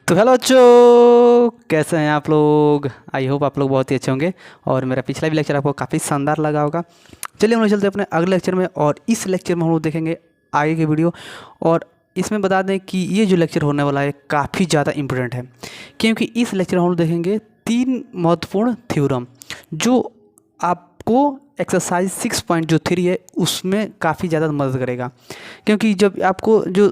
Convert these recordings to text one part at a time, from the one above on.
तो हेलो बच्चों, कैसे हैं आप लोग। आई होप आप लोग बहुत ही अच्छे होंगे। और मेरा पिछला भी लेक्चर आपको काफ़ी शानदार लगा होगा। चलिए हम लोग चलते हैं अपने अगले लेक्चर में, और इस लेक्चर में हम लोग देखेंगे आगे की वीडियो। और इसमें बता दें कि ये जो लेक्चर होने वाला है काफ़ी ज़्यादा इम्पोर्टेंट है, क्योंकि इस लेक्चर में हम लोग देखेंगे 3 महत्वपूर्ण थ्योरम जो आपको एक्सरसाइज 6.3 है उसमें काफ़ी ज़्यादा मदद करेगा। क्योंकि जब आपको जो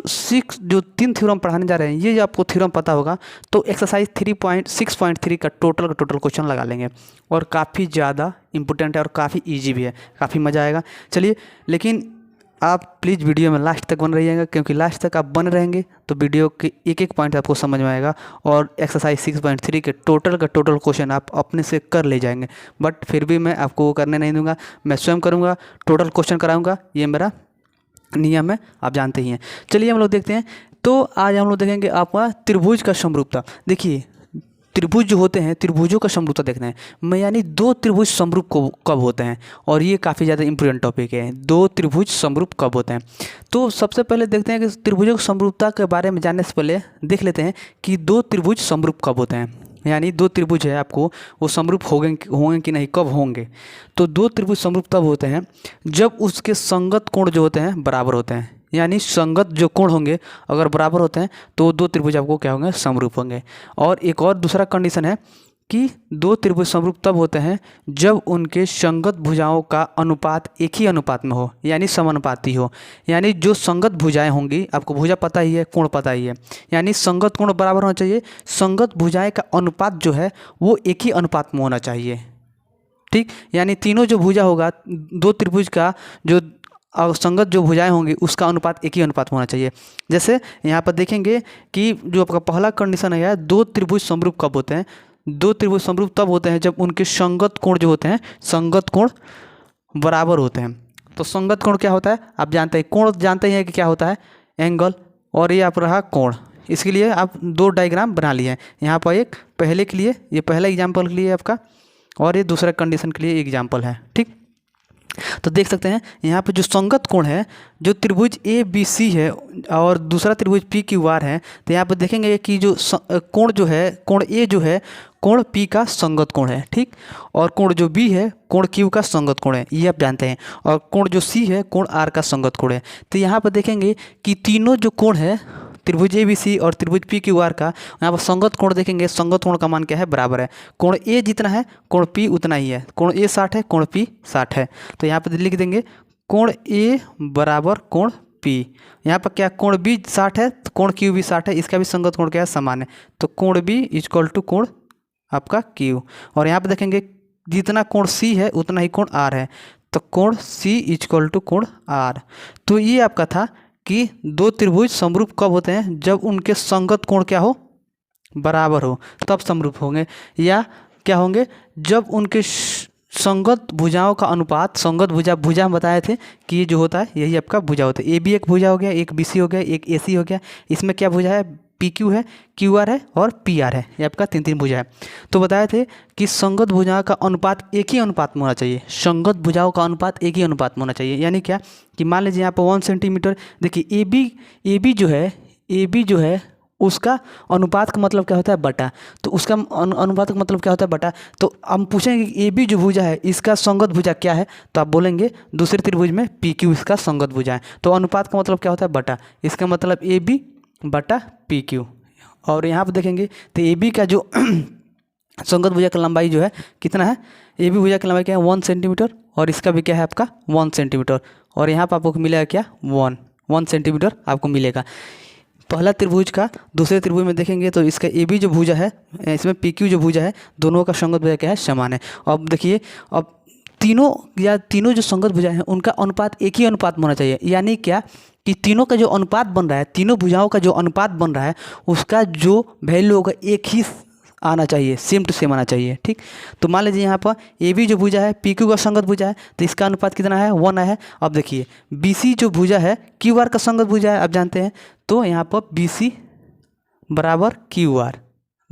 3 थ्योरम पढ़ाने जा रहे हैं, ये जब आपको थ्योरम पता होगा तो एक्सरसाइज 3.6.3 का टोटल क्वेश्चन लगा लेंगे। और काफ़ी ज़्यादा इंपॉर्टेंट है और काफ़ी इजी भी है, काफ़ी मज़ा आएगा। चलिए, लेकिन आप प्लीज़ वीडियो में लास्ट तक बन रहिएगा, क्योंकि लास्ट तक आप बन रहेंगे तो वीडियो के एक एक पॉइंट आपको समझ में आएगा और एक्सरसाइज 6.3 के टोटल क्वेश्चन आप अपने से कर ले जाएंगे। बट फिर भी मैं आपको वो करने नहीं दूंगा, मैं स्वयं करूंगा, टोटल क्वेश्चन कराऊंगा, ये मेरा नियम है, आप जानते ही हैं। चलिए हम लोग देखते हैं। तो आज हम लोग देखेंगे आपका त्रिभुज का समरूपता। देखिए, त्रिभुज जो होते हैं, त्रिभुजों का समरूपता देखना है मैं, यानी दो त्रिभुज समरूप कब होते हैं। और ये काफ़ी ज़्यादा इंपॉर्टेंट टॉपिक है, दो त्रिभुज समरूप कब होते हैं। तो सबसे पहले देखते हैं कि त्रिभुजों की समरूपता के बारे में जानने से पहले देख लेते हैं कि दो त्रिभुज समरूप कब होते हैं। यानी दो त्रिभुज है, आपको वो समरूप होंगे कि नहीं, कब होंगे। तो दो त्रिभुज समरूप तब होते हैं जब उसके संगत कोण जो होते हैं बराबर होते हैं। यानी संगत जो कोण होंगे अगर बराबर होते हैं तो दो त्रिभुज आपको क्या होंगे, समरूप होंगे। और एक और दूसरा कंडीशन है कि दो त्रिभुज समरूप तब होते हैं जब उनके संगत भुजाओं का अनुपात एक ही अनुपात में हो, यानी समानुपाती हो। यानी जो संगत भुजाएं होंगी, आपको भुजा पता ही है, कोण पता ही है, यानी संगत कोण बराबर होना चाहिए। संगत भुजाएं का अनुपात जो है वो एक ही अनुपात में होना चाहिए। ठीक, यानी तीनों जो भुजा होगा दो त्रिभुज का, जो संगत जो भुजाएं होंगी उसका अनुपात एक ही अनुपात में होना चाहिए। जैसे यहाँ पर देखेंगे कि जो आपका पहला कंडीशन है, दो त्रिभुज समरूप कब होते हैं। दो त्रिभुज समरूप तब होते हैं जब उनके संगत कोण जो होते हैं, संगत कोण बराबर होते हैं। तो संगत कोण क्या होता है आप जानते हैं, कोण जानते ही हैं कि क्या होता है, एंगल। और ये आप रहा कोण। इसके लिए आप दो डायग्राम बना लिए हैं। यहाँ पर एक पहले के लिए, ये पहला एग्जाम्पल के लिए आपका, और ये दूसरा कंडीशन के लिए एग्जाम्पल है। ठीक, तो देख सकते हैं यहाँ पे जो संगत कोण है, जो त्रिभुज ए बी सी है और दूसरा त्रिभुज पी क्यू आर है, तो यहाँ पे देखेंगे कि जो कोण जो है, कोण ए जो है, कोण पी का संगत कोण है। ठीक, और कोण जो बी है, कोण क्यू का संगत कोण है, ये आप जानते हैं। और कोण जो सी है, कोण आर का संगत कोण है। तो यहाँ पर देखेंगे कि तीनों जो कोण है, त्रिभुज ए बी सी और त्रिभुज पी क्यू आर का, यहाँ पर संगत कोण देखेंगे, संगत कोण का मान क्या है, बराबर है। कोण ए जितना है कोण पी उतना ही है। कोण ए 60 है, कोण पी 60 है। तो यहाँ पर लिख देंगे कोण ए बराबर कोण पी। यहाँ पर क्या, कोण बी 60 है तो कोण क्यू भी 60 है, इसका भी संगत कोण क्या है, समान है। तो कोण बी इक्वल टू कोण आपका क्यू। और यहाँ पर देखेंगे जितना कोण सी है उतना ही कोण आर है, तो कोण सी इक्वल टू कोण आर। तो ये आपका था कि दो त्रिभुज समरूप कब होते हैं, जब उनके संगत कोण क्या हो, बराबर हो, तब समरूप होंगे। या क्या होंगे, जब उनके संगत भुजाओं का अनुपात, संगत भुजा हम बताए थे कि ये जो होता है यही आपका भुजा होता है। ए बी एक भुजा हो गया, एक बी सी हो गया, एक ए सी हो गया। इसमें क्या भुजा है, पी क्यू है, क्यू आर है और पी आर है। ये आपका 3 भुजा है। तो बताए थे कि संगत भुजाओं का अनुपात एक ही अनुपात में होना चाहिए। संगत भुजाओं का अनुपात एक ही अनुपात में होना चाहिए। यानी क्या कि मान लीजिए यहाँ पर 1 सेंटीमीटर, देखिए ए बी जो है उसका अनुपात का मतलब क्या होता है, बटा। तो उसका अनुपात का मतलब क्या होता है, बटा। तो हम पूछेंगे कि ए बी जो भुजा है इसका संगत भुजा क्या है, तो आप बोलेंगे दूसरे त्रिभुज में पी क्यू इसका संगत भुजा है। तो अनुपात का मतलब क्या होता है, बटा। इसका मतलब ए बी बटा पी क्यू। और यहाँ पर देखेंगे तो ए बी का जो संगत भुजा का लंबाई जो है कितना है, ए बी भुजा की लंबाई क्या है, 1 सेंटीमीटर। और इसका भी क्या है आपका 1 सेंटीमीटर। और यहाँ पर आपको मिलेगा क्या, 1 सेंटीमीटर आपको मिलेगा। पहला त्रिभुज का दूसरे त्रिभुज में देखेंगे तो इसका ए बी जो भुजा है, इसमें पी क्यू जो भुजा है, दोनों का संगत भुजा क्या है, समान है। अब देखिए, अब तीनों जो संगत भुजा हैं उनका अनुपात एक ही अनुपात में होना चाहिए। यानी क्या कि तीनों का जो अनुपात बन रहा है, तीनों भुजाओं का जो अनुपात बन रहा है उसका जो वैल्यू होगा एक ही आना चाहिए, सेम टू सेम आना चाहिए। ठीक, तो मान लीजिए यहाँ पर ए बी जो भुजा है पी क्यू का संगत भुजा है, तो इसका अनुपात कितना है, 1 है। अब देखिए बी सी जो भुजा है क्यू आर का संगत भुजा है, आप जानते हैं। तो यहाँ पर बी सी बराबर क्यू आर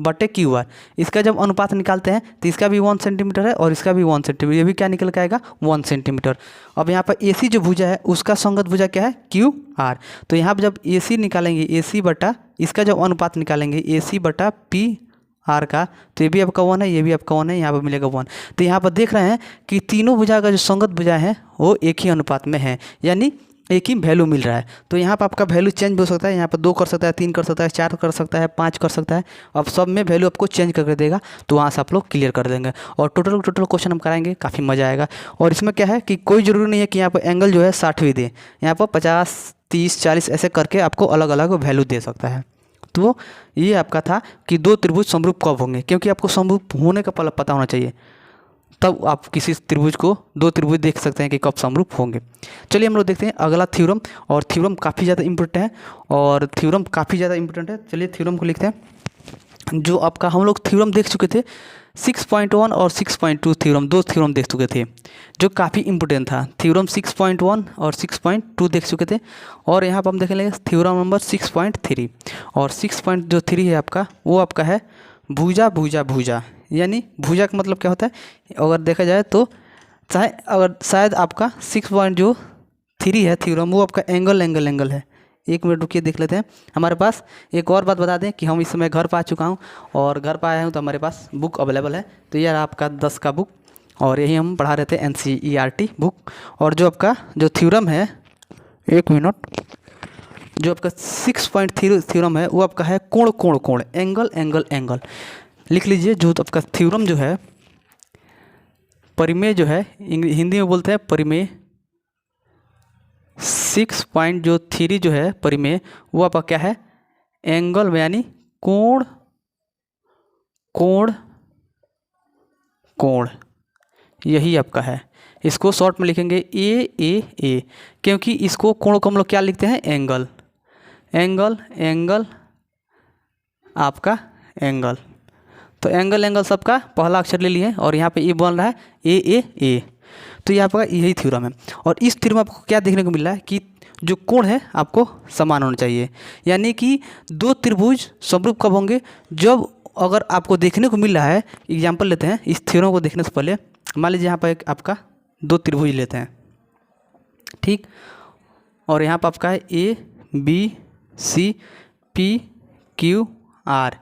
बटे क्यू आर। इसका जब अनुपात निकालते हैं तो इसका भी 1 सेंटीमीटर है और इसका भी 1 सेंटीमीटर, ये भी क्या निकल के आएगा 1 सेंटीमीटर। अब यहाँ पर ए सी जो भुजा है उसका संगत भुजा क्या है क्यू आर। तो यहाँ पर जब ए सी निकालेंगे, ए सी बटा इसका जब अनुपात निकालेंगे ए सी बटा पी आर का, तो ये भी आपका 1 है, ये भी आपका 1 है, यहाँ पर मिलेगा 1। तो यहाँ पर देख रहे हैं कि तीनों भुजा का जो संगत भुजा है वो एक ही अनुपात में है, यानी एक ही वैल्यू मिल रहा है। तो यहाँ पर आपका वैल्यू चेंज हो सकता है, यहाँ पर 2 कर सकता है, 3 कर सकता है, 4 कर सकता है, 5 कर सकता है। अब सब में वैल्यू आपको चेंज करके देगा, तो वहाँ से आप लोग क्लियर कर देंगे। और टोटल क्वेश्चन हम कराएंगे, काफ़ी मज़ा आएगा। और इसमें क्या है कि कोई ज़रूरी नहीं है कि यहाँ पर एंगल जो है 60 भी दे, यहाँ पर 50, 30, 40 ऐसे करके आपको अलग अलग वैल्यू दे सकता है। तो ये आपका था कि दो त्रिभुज समरूप कब होंगे, क्योंकि आपको समरूप होने का पता होना चाहिए, तब आप किसी त्रिभुज को, दो त्रिभुज देख सकते हैं कि कब समरूप होंगे। चलिए हम लोग देखते हैं अगला थ्योरम। और थ्योरम काफ़ी ज़्यादा इंपॉर्टेंट है, और थ्योरम काफ़ी ज़्यादा इंपॉर्टेंट है। चलिए थ्योरम को लिखते हैं। जो आपका हम लोग थ्योरम देख चुके थे 6.1 और 6.2 थ्योरम, दो थ्योरम देख चुके थे जो काफ़ी इंपॉर्टेंट था। थ्योरम 6.1 और 6.2 देख चुके थे, और यहाँ पर हम देख लेंगे थ्योरम नंबर 6.3। और 6.3 है आपका, वो आपका है भुजा भुजा भुजा, यानी भुजा का मतलब क्या होता है अगर देखा जाए तो, चाहे अगर शायद आपका 6.3 है थ्योरम, वो आपका एंगल एंगल एंगल है। एक मिनट रुकिए देख लेते हैं। हमारे पास एक और बात बता दें कि हम इस समय घर पर आ चुका हूँ, और घर पर आया हूँ तो हमारे पास बुक अवेलेबल है। तो ये आपका 10 का बुक, और यही हम पढ़ा रहे थे NCERT बुक। और जो आपका जो थ्योरम है, एक मिनट, जो आपका 6.3 थ्योरम है वो आपका है कोण कोण कोण, एंगल एंगल एंगल। लिख लीजिए। जो आपका थ्योरम जो है परिमेय, जो है हिंदी में बोलते हैं परिमेय, 6.3 जो है परिमेय, वो आपका क्या है एंगल में, यानी कोण कोण कोण, यही आपका है। इसको शॉर्ट में लिखेंगे ए, क्योंकि इसको कोण को हम लोग क्या लिखते हैं एंगल, एंगल एंगल आपका एंगल। तो एंगल एंगल सबका पहला अक्षर ले लिए, और यहाँ पे ये बन रहा है ए। तो यहाँ पर यही थ्योरम है। और इस थ्योरम में आपको क्या देखने को मिल रहा है कि जो कोण है आपको समान होना चाहिए, यानी कि दो त्रिभुज समरूप कब होंगे, जब अगर आपको देखने को मिल रहा है, एग्जाम्पल लेते हैं इस थ्योरम को देखने से पहले। मान लीजिए यहाँ पर एक आपका दो त्रिभुज लेते हैं, ठीक, और यहाँ पर आपका है ABC PQR।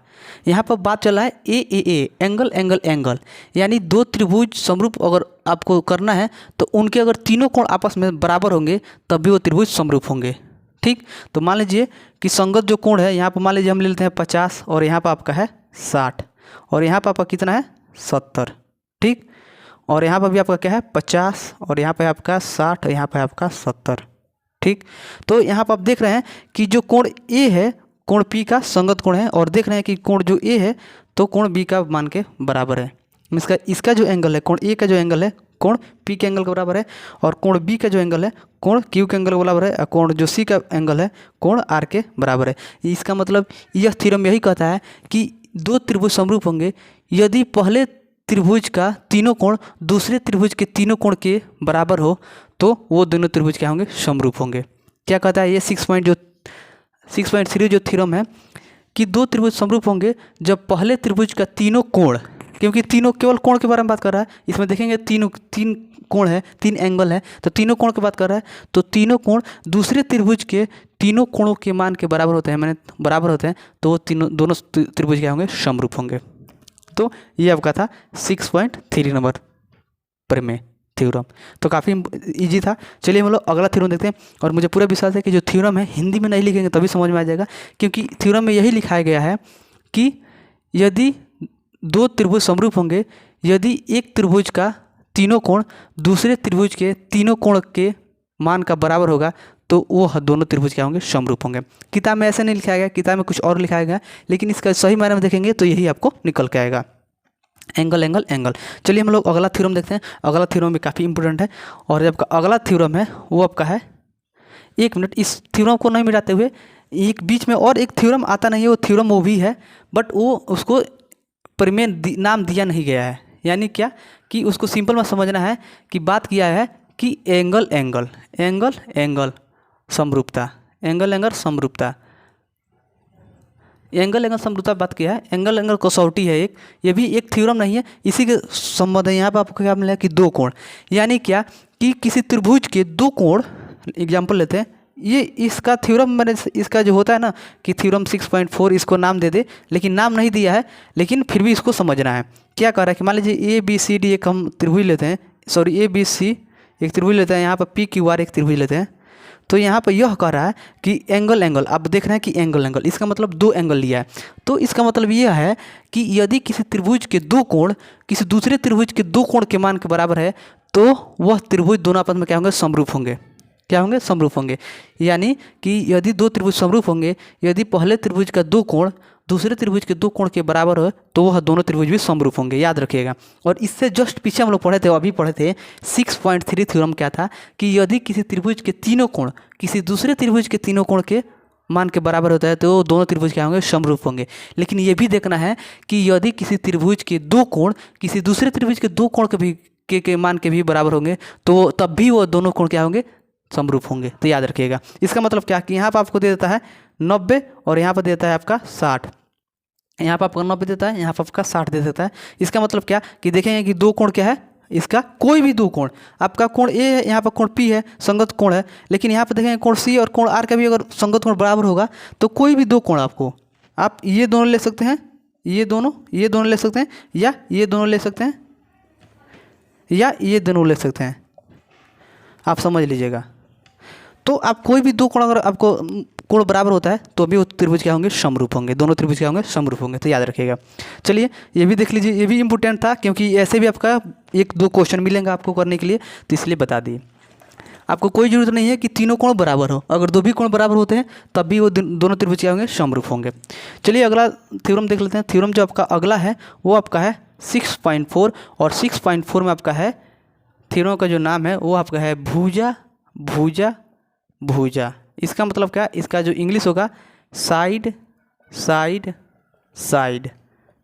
यहाँ पर बात चल रहा है ए एंगल एंगल एंगल, यानी दो त्रिभुज समरूप अगर आपको करना है तो उनके अगर तीनों कोण आपस में बराबर होंगे तब भी वो त्रिभुज समरूप होंगे, ठीक। तो मान लीजिए कि संगत जो कोण है, यहाँ पर मान लीजिए हम ले लेते हैं 50, और यहाँ पर आपका है 60, और यहाँ पर आपका कितना है 70, ठीक। और यहाँ पर भी आपका क्या है 50, और यहाँ पर आपका 60, यहाँ पर आपका 70, ठीक। तो यहाँ पर आप देख रहे हैं कि जो कोण ए है कोण P का संगत कोण है, और देख रहे हैं कि कोण जो A है तो कोण B का मान के बराबर है। इसका जो एंगल है कोण A का जो एंगल है कोण P के एंगल के बराबर है, और कोण B का जो एंगल है कोण Q के एंगल के बराबर है, और कोण जो C का एंगल है कोण R के बराबर है। इसका मतलब यह थ्योरम यही कहता है कि दो त्रिभुज समरूप होंगे यदि पहले त्रिभुज का तीनों कोण दूसरे त्रिभुज के तीनों कोण के बराबर हो, तो वो दोनों त्रिभुज क्या होंगे समरूप होंगे। क्या कहता है ये 6.3 जो थ्योरम है कि दो त्रिभुज समरूप होंगे जब पहले त्रिभुज का तीनों कोण, क्योंकि तीनों केवल कोण के बारे में बात कर रहा है, इसमें देखेंगे तीन कोण है, 3 एंगल है, तो तीनों कोण की बात कर रहा है, तो तीनों कोण दूसरे त्रिभुज के तीनों कोणों के मान के बराबर होते हैं, मैंने बराबर होते हैं, तो वो दोनों त्रिभुज क्या होंगे समरूप होंगे। तो ये आपका था 6.3 नंबर परिमेय थ्योरम। तो काफ़ी इजी था। चलिए हम लोग अगला थ्योरम देखते हैं, और मुझे पूरा विश्वास है कि जो थ्योरम है हिंदी में नहीं लिखेंगे तभी समझ में आ जाएगा, क्योंकि थ्योरम में यही लिखाया गया है कि यदि दो त्रिभुज समरूप होंगे, यदि एक त्रिभुज का तीनों कोण दूसरे त्रिभुज के तीनों कोण के मान का बराबर होगा, तो वो दोनों त्रिभुज क्या होंगे समरूप होंगे। किताब में ऐसे नहीं लिखाया गया, किताब में कुछ और लिखाया गया, लेकिन इसका सही मायने में देखेंगे तो यही आपको निकल के आएगा, एंगल एंगल एंगल। चलिए हम लोग अगला थ्योरम देखते हैं। अगला थ्योरम भी काफ़ी इंपॉर्टेंट है, और जब अगला थ्योरम है वो आपका है, एक मिनट, इस थ्योरम को नहीं मिटाते हुए एक बीच में और एक थ्योरम आता नहीं है, वो थ्योरम वो भी है, बट वो उसको परिमेय नाम दिया नहीं गया है। यानी क्या कि उसको सिंपल में समझना है कि बात किया है कि एंगल एंगल एंगल एंगल समरूपता, एंगल एंगल समरूपता, एंगल एंगल समरूपता बात किया है, एंगल एंगल कसौटी है एक, ये भी एक थ्योरम नहीं है, इसी के संबंध है। यहाँ पर आपको क्या मिला कि दो कोण, यानी क्या कि किसी त्रिभुज के दो कोण, एग्जाम्पल लेते हैं, ये इसका थ्योरम मैंने इसका जो होता है ना कि थ्योरम 6.4 इसको नाम दे दे, लेकिन नाम नहीं दिया है, लेकिन फिर भी इसको समझना है। क्या कह रहा है कि मान लीजिए ABCD एक हम त्रिभुज लेते हैं, सॉरी ABC एक त्रिभुज लेते हैं, यहाँ पर PQR एक त्रिभुज लेते हैं। तो यहाँ पर यह कह रहा है कि एंगल एंगल, आप देख रहे हैं कि एंगल एंगल, इसका मतलब दो एंगल लिया है। तो इसका मतलब यह है कि यदि किसी त्रिभुज के दो कोण किसी दूसरे त्रिभुज के दो कोण के मान के बराबर है, तो वह त्रिभुज दोनों आपस में क्या होंगे, समरूप होंगे। क्या होंगे, समरूप होंगे। यानी कि यदि दो त्रिभुज समरूप होंगे, यदि पहले त्रिभुज का दो कोण दूसरे त्रिभुज के दो कोण के बराबर हो, तो वह दोनों त्रिभुज भी समरूप होंगे, याद रखिएगा। और इससे जस्ट पीछे हम लोग पढ़े थे, अभी पढ़े थे 6.3 थ्योरम क्या था कि यदि किसी त्रिभुज के तीनों कोण किसी दूसरे त्रिभुज के तीनों कोण के मान के बराबर होता है, तो दोनों त्रिभुज क्या होंगे, समरूप होंगे। लेकिन ये भी देखना है कि यदि किसी त्रिभुज के दो कोण किसी दूसरे त्रिभुज के दो कोण के भी के मान के भी बराबर होंगे, तो तब भी वो दोनों कोण क्या होंगे, समरूप होंगे। तो याद रखिएगा। इसका मतलब क्या कि यहाँ पर आपको दे देता है 90 और यहाँ पर देता है आपका 60, यहाँ पर आपको 90 देता है, यहाँ पर आपका 60 दे देता है। इसका मतलब क्या कि देखेंगे कि दो कोण क्या है, इसका कोई भी दो कोण, आपका कोण A है, यहाँ पर कोण P है, संगत कोण है। लेकिन यहाँ पर देखेंगे कोण C और कोण R का भी अगर संगत कोण बराबर होगा, तो कोई भी दो कोण आपको, आप ये दोनों ले सकते हैं, ये दोनों ले सकते हैं, या ये दोनों ले सकते हैं, या ये दोनों ले सकते हैं, आप समझ लीजिएगा। तो आप कोई भी दो कोण अगर आपको कोण बराबर होता है, तो भी वो त्रिभुज क्या होंगे, समरूप होंगे, दोनों त्रिभुज क्या होंगे, समरूप होंगे। तो याद रखिएगा। चलिए ये भी देख लीजिए, ये भी इंपॉर्टेंट था, क्योंकि ऐसे भी आपका एक दो क्वेश्चन मिलेंगे आपको करने के लिए, तो इसलिए बता दिए। आपको कोई जरूरत नहीं है कि तीनों कोण बराबर हो, अगर दो भी कोण बराबर होते हैं तब भी वो दोनों त्रिभुज क्या होंगे, समरूप होंगे। चलिए अगला थ्योरम देख लेते हैं। थ्योरम जो आपका अगला है वो आपका है 6.4, और 6.4 में आपका है थ्योरम का जो नाम है वो आपका है भुजा भुजा भुजा। इसका मतलब क्या, इसका जो इंग्लिश होगा साइड साइड साइड,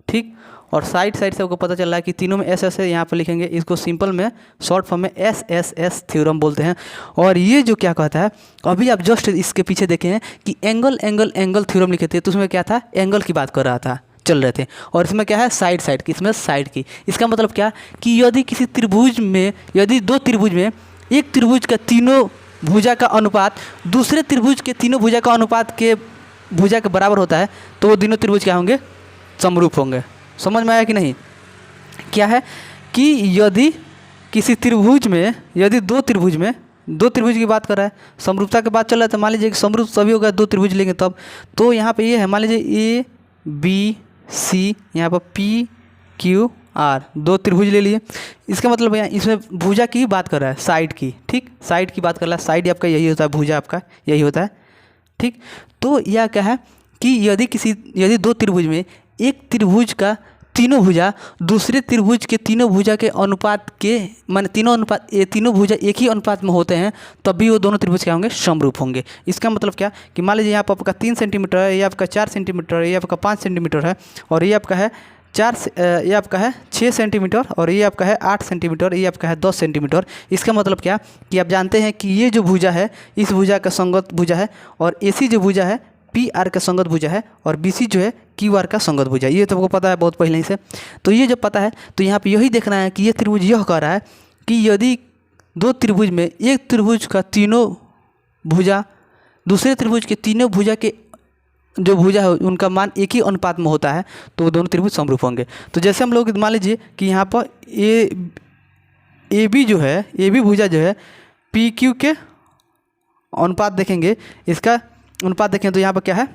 ठीक। और साइड साइड से आपको पता चल रहा है कि तीनों में एस एस है, यहाँ पर लिखेंगे, इसको सिंपल में शॉर्ट फॉर्म में SSS थ्योरम बोलते हैं। और ये जो क्या कहता है, अभी आप जस्ट इसके पीछे देखे हैं कि एंगल एंगल एंगल थ्योरम लिखे थे, तो उसमें क्या था, एंगल की बात कर रहा था, चल रहे थे। और इसमें क्या है, साइड साइड की, इसमें साइड की। इसका मतलब क्या कि यदि किसी त्रिभुज में, यदि दो त्रिभुज में एक त्रिभुज का तीनों भुजा का अनुपात दूसरे त्रिभुज के तीनों भुजा का अनुपात के भुजा के बराबर होता है, तो वो तीनों त्रिभुज क्या होंगे, समरूप होंगे। समझ में आया कि नहीं। क्या है कि यदि किसी त्रिभुज में, यदि दो त्रिभुज की बात कर रहा है, समरूपता की बात चल रहा है, तो मान लीजिए कि समरूप सभी होगा, दो त्रिभुज लेंगे तब। तो यहाँ पे ये है, मान लीजिए ABC, यहाँ पर PQR, दो त्रिभुज ले लिए। इसका मतलब यहाँ इसमें भुजा की बात कर रहा है, साइड की, ठीक, साइड की बात कर रहा है। साइड आपका यही होता है, भुजा आपका यही होता है, ठीक। तो यह क्या है कि यदि दो त्रिभुज में एक त्रिभुज का तीनों भुजा दूसरे त्रिभुज के तीनों भुजा के अनुपात के, माने तीनों भुजा एक ही अनुपात में होते हैं, तब भी वो दोनों त्रिभुज क्या होंगे, समरूप होंगे। इसका मतलब क्या कि मान लीजिए यहाँ पर आपका 3 सेंटीमीटर है, ये आपका 4 सेंटीमीटर है, ये आपका 5 सेंटीमीटर है, और ये आपका है ये आपका है 6 सेंटीमीटर, और ये आपका है 8 सेंटीमीटर, ये आपका है 10 सेंटीमीटर। इसका मतलब क्या कि आप जानते हैं कि ये जो भुजा है, इस भुजा का संगत भुजा है, और AC जो भुजा है PR का संगत भुजा है, और BC जो है QR का संगत भुजा है। ये तो आपको पता है बहुत पहले ही से। तो ये जब पता है, तो यहाँ पे यही देखना है कि ये त्रिभुज यह कह रहा है कि यदि दो त्रिभुज में एक त्रिभुज का तीनों भुजा दूसरे त्रिभुज के तीनों भुजा के जो भुजा है उनका मान एक ही अनुपात में होता है, तो वो दोनों त्रिभुज समरूप होंगे। तो जैसे हम लोग मान लीजिए कि यहाँ पर AB भुजा जो है PQ के अनुपात देखेंगे, इसका अनुपात देखें तो यहाँ पर क्या है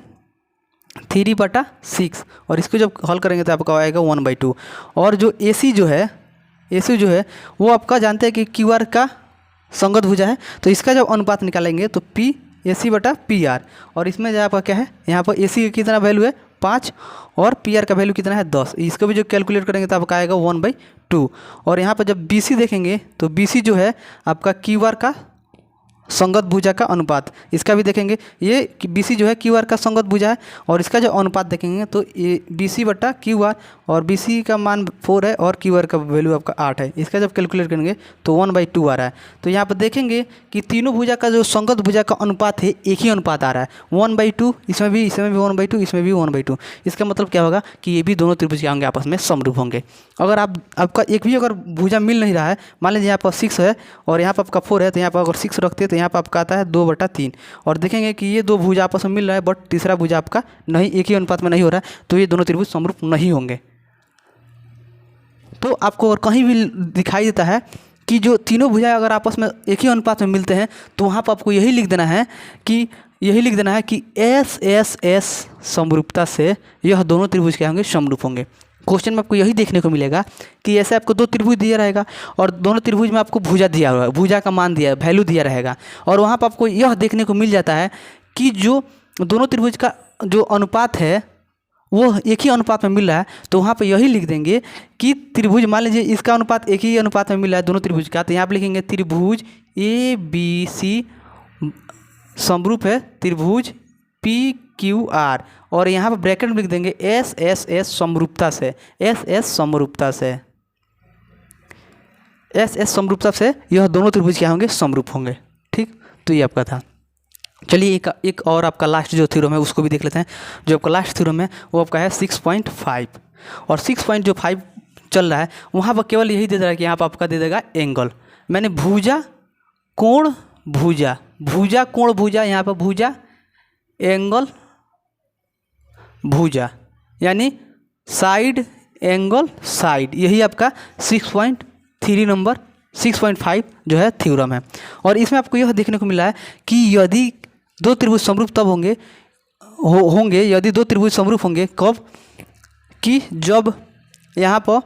3/6, और इसको जब हल करेंगे तो आपका आएगा 1/2। और जो AC जो है वो आपका जानते हैं कि QR का संगत भुजा है, तो इसका जब अनुपात निकालेंगे तो PAC/PR, और इसमें जो आपका क्या है, यहाँ पर AC का कितना वैल्यू है 5, और PR का वैल्यू कितना है 10। इसको भी जो कैलकुलेट करेंगे तो आपका आएगा 1/2। और यहाँ पर जब BC देखेंगे तो BC जो है आपका QR का संगत भुजा का अनुपात, इसका भी देखेंगे। ये BC जो है QR का संगत भुजा है और इसका जो अनुपात देखेंगे तो ये BC बटा QR, और BC का मान 4 है और QR का वैल्यू आपका 8 है। इसका जब कैलकुलेट करेंगे तो 1/2 आ रहा है। तो यहाँ पर देखेंगे कि तीनों भुजा का जो संगत भुजा का अनुपात है एक ही अनुपात आ रहा है 1/2, इसमें भी 1/2, इसमें भी 1/2। इसका मतलब क्या होगा कि ये भी दोनों त्रिभुज क्या होंगे, आपस में समरूप होंगे। अगर आपका एक भी अगर भुजा मिल नहीं रहा है, मान लीजिए यहाँ पर 6 है और यहाँ पर आपका 4 है, तो यहाँ पर अगर 6 रखते हैं तो यहाँ पर आपका आता है 2/3, और देखेंगे कि ये दो भुजा आपस में मिल रहा है बट तीसरा भुजा आपका नहीं, एक ही अनुपात में नहीं हो रहा है, तो ये दोनों त्रिभुज समरूप नहीं होंगे। तो आपको अगर कहीं भी दिखाई देता है कि जो तीनों भुजा अगर आपस में एक ही अनुपात में मिलते हैं तो वहाँ पर आपको यही लिख देना है कि S समरूपता से यह दोनों त्रिभुज क्या होंगे, समरूप होंगे। क्वेश्चन में आपको यही देखने को मिलेगा कि ऐसे आपको दो त्रिभुज दिया रहेगा और दोनों त्रिभुज में आपको भुजा दिया हुआ है, भुजा का मान दिया, वैल्यू दिया रहेगा, और वहाँ पर आपको यह देखने को मिल जाता है कि जो दोनों त्रिभुज का जो अनुपात है वो एक ही अनुपात में मिल रहा है। तो वहाँ पे यही लिख देंगे कि त्रिभुज, मान लीजिए इसका अनुपात एक ही अनुपात में मिल रहा है दोनों त्रिभुज का, तो यहाँ पे लिखेंगे त्रिभुज ABC समरूप है त्रिभुज PQR, और यहाँ पर ब्रैकेट में लिख देंगे SSS समरूपता से, SS समरूपता से यह दोनों त्रिभुज क्या होंगे, समरूप होंगे। ठीक, तो ये आपका था। चलिए एक और आपका लास्ट जो थ्योरम है उसको भी देख लेते हैं। जो आपका लास्ट थ्योरम है वो आपका है 6.5, और 6.5 चल रहा है, वहाँ पर केवल यही दे रहा है कि यहाँ पर आपका दे देगा एंगल। मैंने भुजा कोण भुजा, भुजा कोण भुजा, यहाँ पर भुजा एंगल भुजा, यानी साइड एंगल साइड, यही आपका 6.3 नंबर 6.5 जो है थ्योरम है। और इसमें आपको यह देखने को मिला है कि यदि दो त्रिभुज समरूप तब होंगे यदि दो त्रिभुज समरूप होंगे कब, कि जब यहाँ पर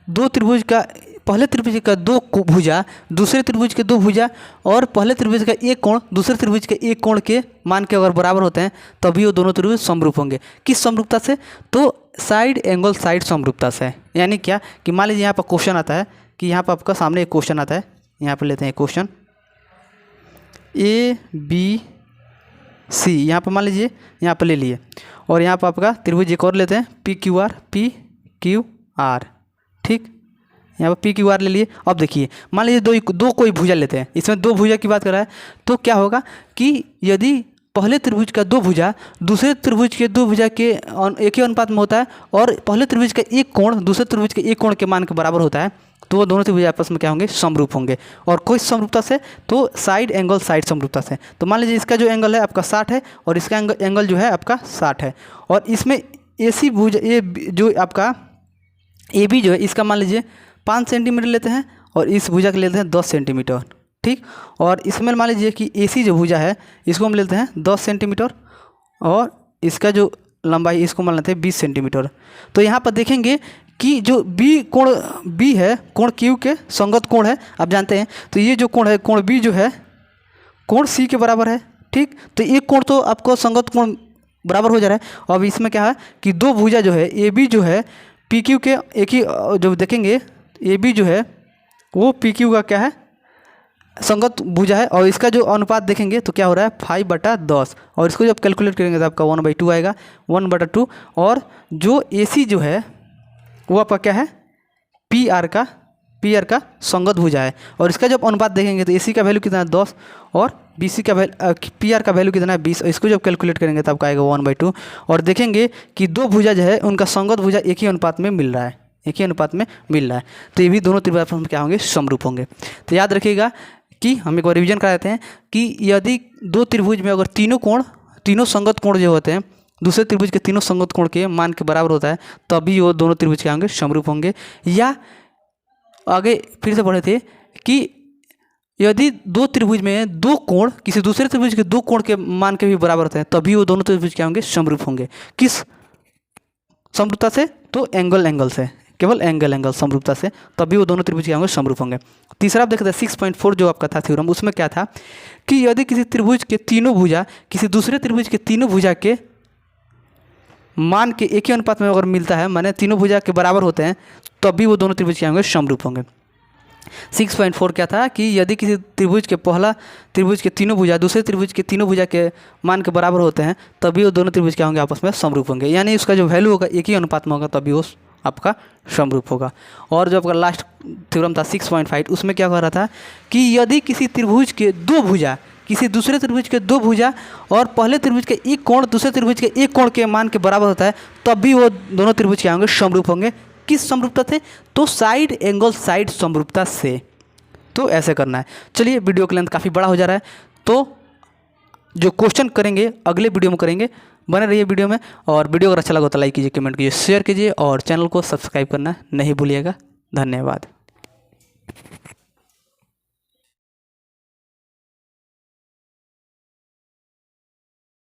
दो त्रिभुज का, पहले त्रिभुज का दो भुजा दूसरे त्रिभुज के दो भुजा और पहले त्रिभुज का एक कोण दूसरे त्रिभुज के एक कोण के मान के अगर बराबर होते हैं तभी वो दोनों त्रिभुज समरूप होंगे। किस समरूपता से, तो साइड एंगल साइड समरूपता से। यानी क्या कि मान लीजिए यहाँ पर क्वेश्चन आता है कि यहाँ पर आपका सामने एक क्वेश्चन आता है, यहाँ पर लेते हैं क्वेश्चन ABC, यहाँ पर मान लीजिए यहाँ पर ले लिए, और यहाँ पर आपका त्रिभुज एक और लेते हैं PQR, ठीक, यहाँ पर PQR ले लिए। अब देखिए मान लीजिए दो कोई भुजा लेते हैं, इसमें दो भुजा की बात कर रहा है, तो क्या होगा कि यदि पहले त्रिभुज का दो भुजा दूसरे त्रिभुज के दो भुजा के एक ही अनुपात में होता है और पहले त्रिभुज का एक कोण दूसरे त्रिभुज के एक कोण के मान के बराबर होता है, तो वो दोनों त्रिभुज आपस में क्या होंगे, समरूप होंगे। और कोई समरूपता से, तो साइड एंगल साइड समरूपता से। तो मान लीजिए इसका जो एंगल है आपका 60 है और इसका एंगल जो है आपका 60 है, और इसमें AC भुजा ये जो आपका AB जो है इसका मान लीजिए 5 सेंटीमीटर लेते हैं और इस भुजा के लेते हैं 10 सेंटीमीटर, ठीक। और इसमें मान लीजिए कि AC जो भुजा है इसको हम लेते हैं 10 सेंटीमीटर और इसका जो लंबाई इसको मान लेते हैं 20 सेंटीमीटर। तो यहाँ पर देखेंगे कि जो कोण B है कोण Q के संगत कोण है, आप जानते हैं। तो ये जो कोण है कोण B जो है कोण C के बराबर है, ठीक। तो एक कोण तो आपको संगत कोण बराबर हो जा रहा है। अब इसमें क्या है कि दो भुजा जो है AB जो है PQ के एक ही, जो देखेंगे AB जो है वो PQ का क्या है, संगत भुजा है, और इसका जो अनुपात देखेंगे तो क्या हो रहा है 5/10, और इसको जब कैलकुलेट करेंगे तो आपका 1/2 आएगा, 1/2। और जो AC जो है वो आपका क्या है PR का संगत भुजा है, और इसका जब अनुपात देखेंगे तो AC का वैल्यू कितना है 10 और BC का PR का वैल्यू कितना है 20, और इसको जब कैलकुलेट करेंगे तो आपका आएगा 1/2। और देखेंगे कि दो भुजा जो है उनका संगत भुजा एक ही अनुपात में मिल रहा है, एक ही अनुपात में मिल रहा है, तो ये भी दोनों त्रिभुज आपस में क्या होंगे, समरूप होंगे। तो याद रखिएगा कि हम एक बार रिविजन कराते हैं कि यदि दो त्रिभुज में अगर तीनों संगत कोण जो होते हैं दूसरे त्रिभुज के तीनों संगत कोण के मान के बराबर होता है तभी वो दोनों त्रिभुज क्या होंगे, समरूप होंगे। या आगे फिर से पढ़े थे कि यदि दो त्रिभुज में दो कोण किसी दूसरे त्रिभुज के दो कोण के मान के भी बराबर होते हैं तभी वो दोनों त्रिभुज क्या होंगे, समरूप होंगे। किस समरूपता से, तो एंगल से, केवल एंगल समरूपता से, तभी वो दोनों त्रिभुज क्या होंगे, समरूप होंगे। तीसरा आप देखते हैं 6.4 जो आपका था थ्योरम, उसमें क्या था कि यदि किसी त्रिभुज के तीनों भुजा किसी दूसरे त्रिभुज के तीनों भुजा के मान के एक ही अनुपात में अगर मिलता है, माने तीनों भुजा के बराबर होते हैं, तभी वो दोनों त्रिभुज क्या होंगे, समरूप होंगे। 6.4 क्या था कि यदि किसी त्रिभुज के पहला त्रिभुज के तीनों भुजा दूसरे त्रिभुज के तीनों भुजा के मान के बराबर होते हैं तभी वो दोनों त्रिभुज क्या होंगे, आपस में समरूप होंगे। यानी उसका जो वैल्यू होगा एक ही अनुपात में होगा तभी वो आपका समरूप होगा। और जो आपका लास्ट थ्योरम था 6.5, उसमें क्या कह रहा था कि यदि किसी त्रिभुज के दो भुजा किसी दूसरे त्रिभुज के दो भुजा और पहले त्रिभुज के एक कोण दूसरे त्रिभुज के एक कोण के मान के बराबर होता है तब भी वो दोनों त्रिभुज क्या होंगे, समरूप होंगे। किस समरूपता से? तो साइड एंगल साइड समरूपता से। तो ऐसे करना है। चलिए, वीडियो का लेंथ काफ़ी बड़ा हो जा रहा है, तो जो क्वेश्चन करेंगे अगले वीडियो में करेंगे। बने रहिए वीडियो में, और वीडियो अगर अच्छा लगा तो लाइक कीजिए, कमेंट कीजिए, शेयर कीजिए और चैनल को सब्सक्राइब करना नहीं भूलिएगा। धन्यवाद।